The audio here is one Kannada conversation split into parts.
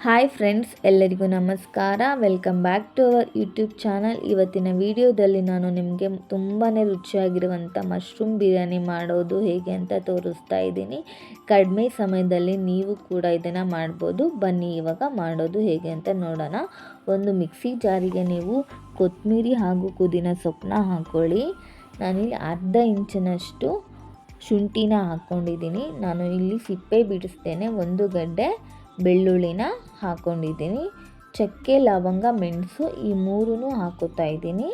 ಹಾಯ್ ಫ್ರೆಂಡ್ಸ್, ಎಲ್ಲರಿಗೂ ನಮಸ್ಕಾರ. Welcome back to our YouTube channel. ಇವತ್ತಿನ ವಿಡಿಯೋದಲ್ಲಿ ನಾನು ನಿಮಗೆ ತುಂಬಾ ರುಚಿಯಾಗಿರುವಂಥ ಮಶ್ರೂಮ್ ಬಿರಿಯಾನಿ ಮಾಡೋದು ಹೇಗೆ ಅಂತ ತೋರಿಸ್ತಾ ಇದ್ದೀನಿ. ಕಡಿಮೆ ಸಮಯದಲ್ಲಿ ನೀವು ಕೂಡ ಇದನ್ನು ಮಾಡ್ಬೋದು. ಬನ್ನಿ ಇವಾಗ ಮಾಡೋದು ಹೇಗೆ ಅಂತ ನೋಡೋಣ. ಒಂದು ಮಿಕ್ಸಿ ಜಾರಿಗೆ ನೀವು ಕೊತ್ತಂಬರಿ ಹಾಗೂ ಪುದೀನ ಸೊಪ್ಪನ್ನ ಹಾಕ್ಕೊಳ್ಳಿ. ನಾನಿಲ್ಲಿ ಅರ್ಧ ಇಂಚಿನಷ್ಟು ಶುಂಠಿನ ಹಾಕ್ಕೊಂಡಿದ್ದೀನಿ. ನಾನು ಇಲ್ಲಿ ಸಿಪ್ಪೆ ಬಿಡಿಸ್ತೇನೆ. ಒಂದು ಗಡ್ಡೆ ಬೆಳ್ಳುಳ್ಳಿನ ಹಾಕ್ಕೊಂಡಿದ್ದೀನಿ. ಚಕ್ಕೆ, ಲವಂಗ, ಮೆಣಸು ಈ ಮೂರೂ ಹಾಕೋತಾ ಇದ್ದೀನಿ.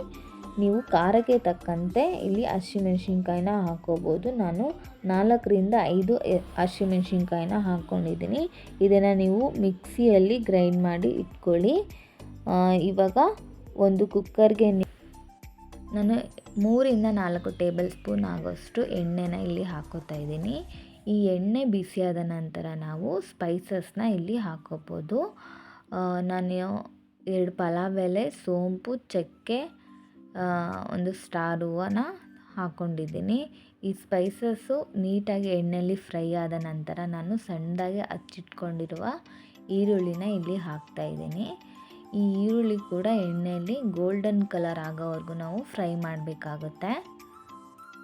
ನೀವು ಖಾರಕ್ಕೆ ತಕ್ಕಂತೆ ಇಲ್ಲಿ ಹಸಿಮೆಣ್ಸಿನ್ಕಾಯಿನ ಹಾಕೋಬೋದು. ನಾನು 4-5 ಹಸಿಮೆಣ್ಸಿನ್ಕಾಯಿನ ಹಾಕ್ಕೊಂಡಿದ್ದೀನಿ. ಇದನ್ನು ನೀವು ಮಿಕ್ಸಿಯಲ್ಲಿ ಗ್ರೈಂಡ್ ಮಾಡಿ ಇಟ್ಕೊಳ್ಳಿ. ಇವಾಗ ಒಂದು ಕುಕ್ಕರ್ಗೆ ನಾನು 3-4 ಟೇಬಲ್ ಸ್ಪೂನ್ ಆಗೋಷ್ಟು ಎಣ್ಣೆನ ಇಲ್ಲಿ ಹಾಕೋತಾ ಇದ್ದೀನಿ. ಈ ಎಣ್ಣೆ ಬಿಸಿಯಾದ ನಂತರ ನಾವು ಸ್ಪೈಸಸ್ನ ಇಲ್ಲಿ ಹಾಕೋಬೋದು. ನಾನು 2 ಪಲಾವ್ ಎಲೆ, ಸೋಂಪು, ಚಕ್ಕೆ, ಒಂದು ಸ್ಟಾರ್ ಹೂವನ್ನ ಹಾಕ್ಕೊಂಡಿದ್ದೀನಿ. ಈ ಸ್ಪೈಸಸ್ಸು ನೀಟಾಗಿ ಎಣ್ಣೆಯಲ್ಲಿ ಫ್ರೈ ಆದ ನಂತರ ನಾನು ಸಣ್ಣದಾಗಿ ಹಚ್ಚಿಟ್ಕೊಂಡಿರುವ ಈರುಳ್ಳಿನ ಇಲ್ಲಿ ಹಾಕ್ತಾಯಿದ್ದೀನಿ. ಈ ಈರುಳ್ಳಿ ಕೂಡ ಎಣ್ಣೆಯಲ್ಲಿ ಗೋಲ್ಡನ್ ಕಲರ್ ಆಗೋವರೆಗೂ ನಾವು ಫ್ರೈ ಮಾಡಬೇಕಾಗುತ್ತೆ.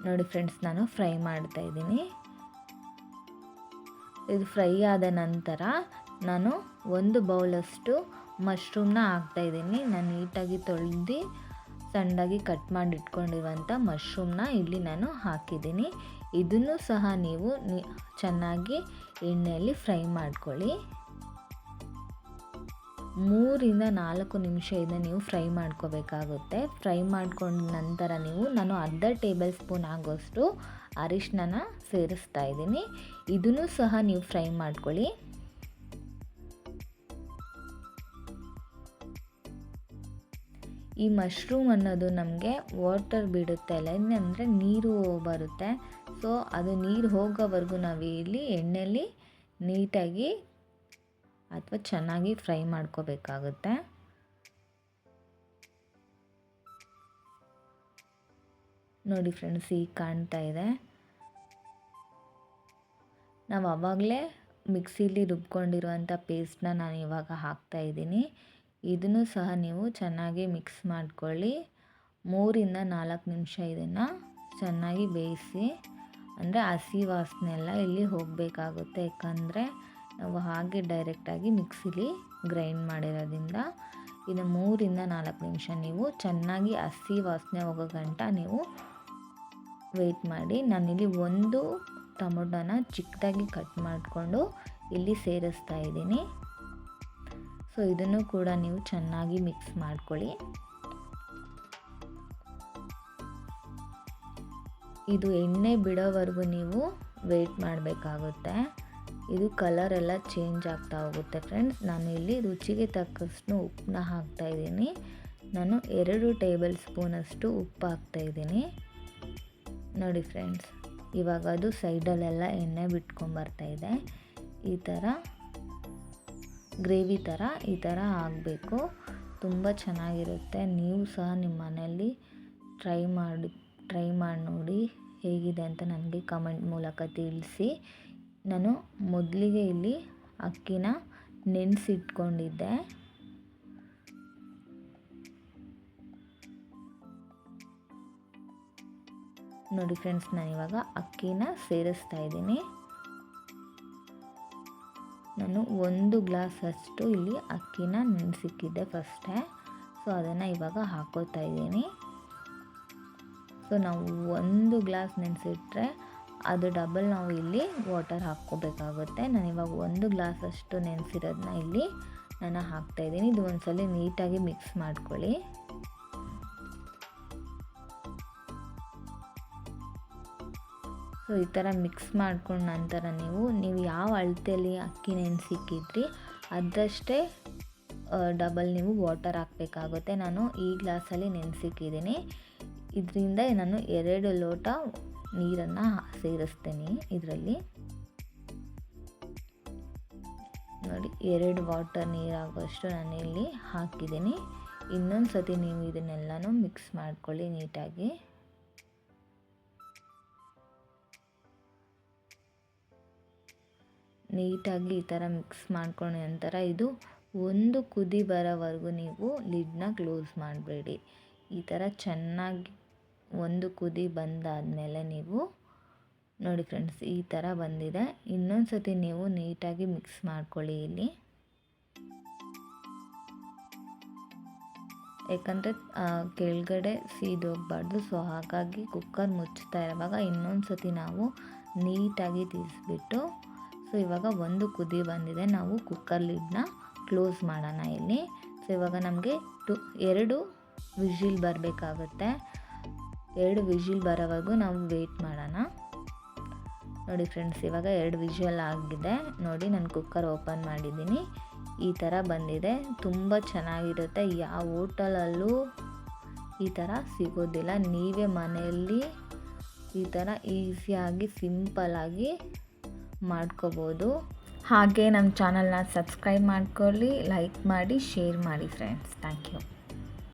ನೋಡಿ ಫ್ರೆಂಡ್ಸ್, ನಾನು ಫ್ರೈ ಮಾಡ್ತಾಯಿದ್ದೀನಿ. ಇದು ಫ್ರೈ ಆದ ನಂತರ ನಾನು 1 ಬೌಲಷ್ಟು ಮಶ್ರೂಮ್ನ ಹಾಕ್ತಾಯಿದ್ದೀನಿ. ನಾನು ನೀಟಾಗಿ ತೊಳೆದು ಸಣ್ಣದಾಗಿ ಕಟ್ ಮಾಡಿ ಇಟ್ಕೊಂಡಿರುವಂಥ ಮಶ್ರೂಮ್ನ ಇಲ್ಲಿ ನಾನು ಹಾಕಿದ್ದೀನಿ. ಇದನ್ನು ಸಹ ನೀವು ಚೆನ್ನಾಗಿ ಎಣ್ಣೆಯಲ್ಲಿ ಫ್ರೈ ಮಾಡ್ಕೊಳ್ಳಿ. 3-4 ನಿಮಿಷ ಇದನ್ನು ನೀವು ಫ್ರೈ ಮಾಡ್ಕೋಬೇಕಾಗುತ್ತೆ. ಫ್ರೈ ಮಾಡ್ಕೊಂಡ ನಂತರ ನಾನು ಅರ್ಧ ಟೇಬಲ್ ಸ್ಪೂನ್ ಆಗೋಷ್ಟು ಅರಿಶಿನ ಸೇರಿಸ್ತಾ ಇದ್ದೀನಿ. ಇದನ್ನು ಸಹ ನೀವು ಫ್ರೈ ಮಾಡ್ಕೊಳ್ಳಿ. ಈ ಮಶ್ರೂಮ್ ಅನ್ನೋದು ನಮಗೆ ವಾಟರ್ ಬಿಡುತ್ತೆ ಅಲ್ಲ, ಅಂದರೆ ನೀರು ಬರುತ್ತೆ. ಸೊ ಅದು ನೀರು ಹೋಗೋವರೆಗೂ ನಾವು ಇಲ್ಲಿ ಎಣ್ಣೆಯಲ್ಲಿ ನೀಟಾಗಿ ಅಥವಾ ಚೆನ್ನಾಗಿ ಫ್ರೈ ಮಾಡ್ಕೋಬೇಕಾಗುತ್ತೆ. ನೋಡಿ ಫ್ರೆಂಡ್ಸ್, ಈಗ ಕಾಣ್ತಾ ಇದೆ. ನಾವು ಆವಾಗಲೇ ಮಿಕ್ಸಿಲಿ ರುಬ್ಕೊಂಡಿರುವಂಥ ಪೇಸ್ಟನ್ನ ನಾನು ಇವಾಗ ಹಾಕ್ತಾಯಿದ್ದೀನಿ. ಇದನ್ನು ಸಹ ನೀವು ಚೆನ್ನಾಗಿ ಮಿಕ್ಸ್ ಮಾಡ್ಕೊಳ್ಳಿ. 3-4 ನಿಮಿಷ ಇದನ್ನು ಚೆನ್ನಾಗಿ ಬೇಯಿಸಿ. ಅಂದರೆ ಹಸಿ ವಾಸನೆ ಎಲ್ಲ ಇಲ್ಲಿ ಹೋಗಬೇಕಾಗುತ್ತೆ. ಯಾಕಂದರೆ ನಾವು ಹಾಗೆ ಡೈರೆಕ್ಟಾಗಿ ಮಿಕ್ಸಿಲಿ ಗ್ರೈಂಡ್ ಮಾಡಿರೋದ್ರಿಂದ ಇನ್ನು 3-4 ನಿಮಿಷ ನೀವು ಚೆನ್ನಾಗಿ ಹಸಿ ವಾಸನೆ ಹೋಗೋ ಗಂಟ ನೀವು ವೆಯ್ಟ್ ಮಾಡಿ. ನಾನಿಲ್ಲಿ 1 ಟೊಮೊಟೊನ ಚಿಕ್ಕದಾಗಿ ಕಟ್ ಮಾಡಿಕೊಂಡು ಇಲ್ಲಿ ಸೇರಿಸ್ತಾ ಇದ್ದೀನಿ. ಸೊ ಇದನ್ನು ಕೂಡ ನೀವು ಚೆನ್ನಾಗಿ ಮಿಕ್ಸ್ ಮಾಡ್ಕೊಳ್ಳಿ. ಇದು ಎಣ್ಣೆ ಬಿಡೋವರೆಗೂ ನೀವು ವೆಯ್ಟ್ ಮಾಡಬೇಕಾಗುತ್ತೆ. ಇದು ಕಲರ್ ಎಲ್ಲ ಚೇಂಜ್ ಆಗ್ತಾ ಹೋಗುತ್ತೆ ಫ್ರೆಂಡ್ಸ್. ನಾನು ಇಲ್ಲಿ ರುಚಿಗೆ ತಕ್ಕಷ್ಟು ಉಪ್ಪನ್ನ ಹಾಕ್ತಾಯಿದ್ದೀನಿ. ನಾನು 2 ಟೇಬಲ್ ಸ್ಪೂನಷ್ಟು ಉಪ್ಪು ಹಾಕ್ತಾಯಿದ್ದೀನಿ. ನೋಡಿ ಫ್ರೆಂಡ್ಸ್, ಇವಾಗ ಅದು ಸೈಡಲ್ಲೆಲ್ಲ ಎಣ್ಣೆ ಬಿಟ್ಕೊಂಬರ್ತಾಯಿದೆ. ಈ ಥರ ಗ್ರೇವಿ ಥರ ಈ ಥರ ಆಗಬೇಕು. ತುಂಬ ಚೆನ್ನಾಗಿರುತ್ತೆ. ನೀವು ಸಹ ನಿಮ್ಮ ಮನೆಯಲ್ಲಿ ಟ್ರೈ ಮಾಡಿ ನೋಡಿ ಹೇಗಿದೆ ಅಂತ ನನಗೆ ಕಮೆಂಟ್ ಮೂಲಕ ತಿಳಿಸಿ. ನಾನು ಮೊದಲಿಗೆ ಇಲ್ಲಿ ಅಕ್ಕಿನ ನೆನೆಸಿಟ್ಕೊಂಡಿದ್ದೆ. ನೋಡಿ ಫ್ರೆಂಡ್ಸ್, ನಾನಿವಾಗ ಅಕ್ಕಿನ ಸೇರಿಸ್ತಾ ಇದ್ದೀನಿ. ನಾನು 1 ಗ್ಲಾಸ್ ಅಷ್ಟು ಇಲ್ಲಿ ಅಕ್ಕಿನ ನೆನೆಸಿಕ್ಕಿದ್ದೆ ಫಸ್ಟೇ. ಸೊ ಅದನ್ನು ಇವಾಗ ಹಾಕೋತಾ ಇದ್ದೀನಿ. ಸೊ ನಾವು 1 ಗ್ಲಾಸ್ ನೆನೆಸಿಟ್ರೆ ಅದು ಡಬಲ್ ನಾವು ಇಲ್ಲಿ ವಾಟರ್ ಹಾಕ್ಕೋಬೇಕಾಗುತ್ತೆ. ನಾನಿವಾಗ 1 ಗ್ಲಾಸ್ ಅಷ್ಟು ನೆನೆಸಿರೋದನ್ನ ಇಲ್ಲಿ ನಾನು ಹಾಕ್ತಾಯಿದ್ದೀನಿ. ಇದು ಒಂದ್ಸಲ ನೀಟಾಗಿ ಮಿಕ್ಸ್ ಮಾಡ್ಕೊಳ್ಳಿ. ಸೊ ಈ ಥರ ಮಿಕ್ಸ್ ಮಾಡ್ಕೊಂಡ ನಂತರ ನೀವು ಯಾವ ಅಳತೆಯಲ್ಲಿ ಅಕ್ಕಿ ನೆನೆಸಿಕ್ಕಿದ್ರಿ ಅದಷ್ಟೇ ಡಬಲ್ ನೀವು ವಾಟರ್ ಹಾಕಬೇಕಾಗುತ್ತೆ. ನಾನು ಈ ಗ್ಲಾಸಲ್ಲಿ ನೆನೆಸಿಕ್ಕಿದ್ದೀನಿ. ಇದರಿಂದ ನಾನು 2 ಲೋಟ ನೀರನ್ನು ಸೇರಿಸ್ತೇನೆ. ಇದರಲ್ಲಿ ನೋಡಿ 2 ವಾಟರ್ ನೀರಾಗುವಷ್ಟು ನಾನು ಇಲ್ಲಿ ಹಾಕಿದ್ದೀನಿ. ಇನ್ನೊಂದು ಸತಿ ನೀವು ಇದನ್ನೆಲ್ಲನೂ ಮಿಕ್ಸ್ ಮಾಡ್ಕೊಳ್ಳಿ ನೀಟಾಗಿ. ನೀಟಾಗಿ ಈ ಥರ ಮಿಕ್ಸ್ ಮಾಡ್ಕೊಂಡ ನಂತರ ಇದು ಒಂದು ಕುದಿ ಬರೋವರೆಗೂ ನೀವು ಲಿಡ್ನ ಕ್ಲೋಸ್ ಮಾಡಬೇಡಿ. ಈ ಥರ ಚೆನ್ನಾಗಿ ಒಂದು ಕುದಿ ಬಂದಾದಮೇಲೆ ನೀವು ನೋಡಿ ಫ್ರೆಂಡ್ಸ್, ಈ ಥರ ಬಂದಿದೆ. ಇನ್ನೊಂದು ಸತಿ ನೀವು ನೀಟಾಗಿ ಮಿಕ್ಸ್ ಮಾಡ್ಕೊಳ್ಳಿ ಇಲ್ಲಿ. ಯಾಕಂದರೆ ಕೆಳಗಡೆ ಸೀದೋಗಬಾರ್ದು. ಸೊ ಹಾಗಾಗಿ ಕುಕ್ಕರ್ ಮುಚ್ತಾ ಇರುವಾಗ ಇನ್ನೊಂದು ಸತಿ ನಾವು ನೀಟಾಗಿ ತೀರಿಸ್ಬಿಟ್ಟು, ಸೊ ಇವಾಗ ಒಂದು ಕುದಿ ಬಂದಿದೆ, ನಾವು ಕುಕ್ಕರ್ ಲಿಡ್ನ ಕ್ಲೋಸ್ ಮಾಡೋಣ ಇಲ್ಲಿ. ಸೊ ಇವಾಗ ನಮಗೆ 2 ವಿಷಿಲ್ ಬರಬೇಕಾಗುತ್ತೆ. 2 ವಿಷಿಲ್ ಬರೋವರೆಗೂ ನಾವು ವೆಯ್ಟ್ ಮಾಡೋಣ. ನೋಡಿ ಫ್ರೆಂಡ್ಸ್, ಇವಾಗ 2 ವಿಷಲ್ ಆಗಿದೆ. ನೋಡಿ ನಾನು ಕುಕ್ಕರ್ ಓಪನ್ ಮಾಡಿದ್ದೀನಿ. ಈ ಥರ ಬಂದಿದೆ. ತುಂಬ ಚೆನ್ನಾಗಿರುತ್ತೆ. ಯಾವ ಹೋಟೆಲಲ್ಲೂ ಈ ಥರ ಸಿಗೋದಿಲ್ಲ. ನೀವೇ ಮನೆಯಲ್ಲಿ ಈ ಥರ ಈಸಿಯಾಗಿ ಸಿಂಪಲ್ಲಾಗಿ ಮಾಡ್ಕೋಬೋದು. ಹಾಗೆ ನಮ್ಮ ಚಾನಲ್ನ ಸಬ್ಸ್ಕ್ರೈಬ್ ಮಾಡ್ಕೊಳ್ಳಿ, ಲೈಕ್ ಮಾಡಿ, ಶೇರ್ ಮಾಡಿ ಫ್ರೆಂಡ್ಸ್. Thank you.